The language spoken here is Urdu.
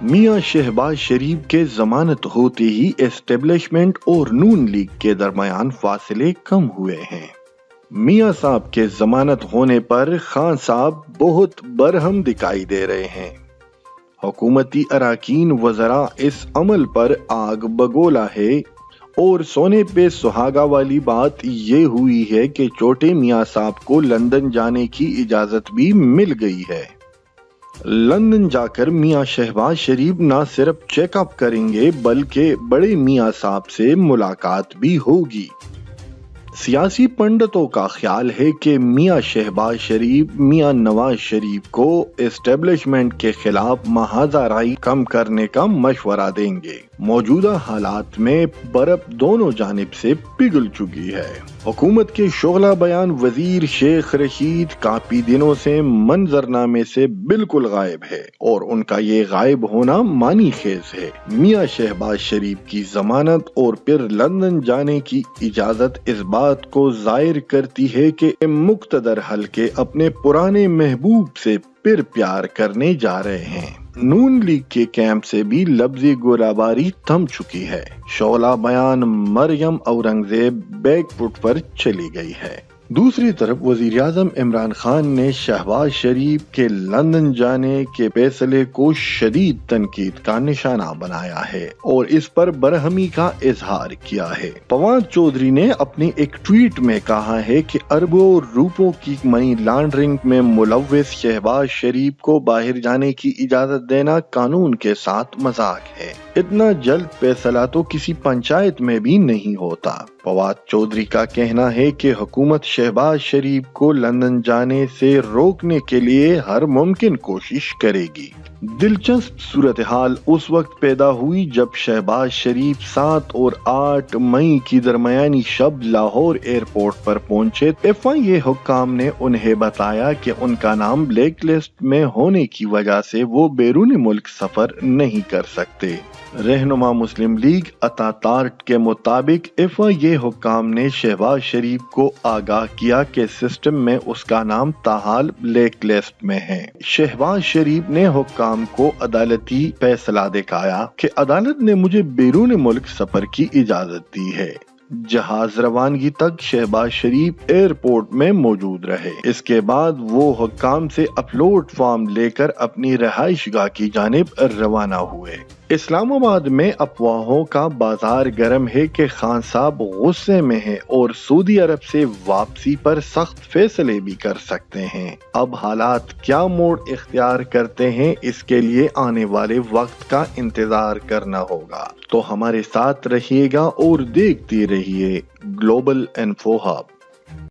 میاں شہباز شریف کے ضمانت ہوتے ہی اسٹیبلشمنٹ اور نون لیگ کے درمیان فاصلے کم ہوئے ہیں۔ میاں صاحب کے ضمانت ہونے پر خان صاحب بہت برہم دکھائی دے رہے ہیں۔ حکومتی اراکین وزراء اس عمل پر آگ بگولا ہے اور سونے پہ سہاگا والی بات یہ ہوئی ہے کہ چھوٹے میاں صاحب کو لندن جانے کی اجازت بھی مل گئی ہے۔ لندن جا کر میاں شہباز شریف نہ صرف چیک اپ کریں گے بلکہ بڑے میاں صاحب سے ملاقات بھی ہوگی۔ سیاسی پنڈتوں کا خیال ہے کہ میاں شہباز شریف میاں نواز شریف کو اسٹیبلشمنٹ کے خلاف محاذ رائی کم کرنے کا مشورہ دیں گے۔ موجودہ حالات میں برف دونوں جانب سے پگھل چکی ہے۔ حکومت کے شعلہ بیان وزیر شیخ رشید کافی دنوں سے منظرنامے سے بالکل غائب ہے اور ان کا یہ غائب ہونا معنی خیز ہے۔ میاں شہباز شریف کی ضمانت اور پھر لندن جانے کی اجازت اس بات کو ظاہر کرتی ہے کہ مقتدر حلقے اپنے پرانے محبوب سے پھر پیار کرنے جا رہے ہیں۔ نون لیگ کے کیمپ سے بھی لفظی گولہ باری تھم چکی ہے۔ شعلہ بیان مریم اورنگزیب بیک فٹ پر چلی گئی ہے۔ دوسری طرف وزیر اعظم عمران خان نے شہباز شریف کے لندن جانے کے فیصلے کو شدید تنقید کا نشانہ بنایا ہے اور اس پر برہمی کا اظہار کیا ہے۔ فواد چودھری نے اپنے ایک ٹویٹ میں کہا ہے کہ اربوں روپوں کی منی لانڈرنگ میں ملوث شہباز شریف کو باہر جانے کی اجازت دینا قانون کے ساتھ مذاق ہے۔ اتنا جلد فیصلہ تو کسی پنچایت میں بھی نہیں ہوتا۔ فواد چودھری کا کہنا ہے کہ حکومت شہباز شریف کو لندن جانے سے روکنے کے لیے ہر ممکن کوشش کرے گی۔ دلچسپ صورتحال اس وقت پیدا ہوئی جب شہباز شریف 7 اور 8 مئی کی درمیانی شب لاہور ایئرپورٹ پر پہنچے۔ FIA حکام نے انہیں بتایا کہ ان کا نام بلیک لسٹ میں ہونے کی وجہ سے وہ بیرون ملک سفر نہیں کر سکتے۔ رہنما مسلم لیگ عطا تارٹ کے مطابق FIA حکام نے شہباز شریف کو آگاہ کیا کہ سسٹم میں اس کا نام تاحال بلیک لسٹ میں ہے۔ شہباز شریف نے حکام کو عدالتی فیصلہ دکھایا کہ عدالت نے مجھے بیرون ملک سفر کی اجازت دی ہے۔ جہاز روانگی تک شہباز شریف ایئرپورٹ میں موجود رہے۔ اس کے بعد وہ حکام سے اپلوڈ فارم لے کر اپنی رہائش گاہ کی جانب روانہ ہوئے۔ اسلام آباد میں افواہوں کا بازار گرم ہے کہ خان صاحب غصے میں ہیں اور سعودی عرب سے واپسی پر سخت فیصلے بھی کر سکتے ہیں۔ اب حالات کیا موڑ اختیار کرتے ہیں اس کے لیے آنے والے وقت کا انتظار کرنا ہوگا۔ تو ہمارے ساتھ رہیے گا اور دیکھتے رہیے گلوبل انفو ہب۔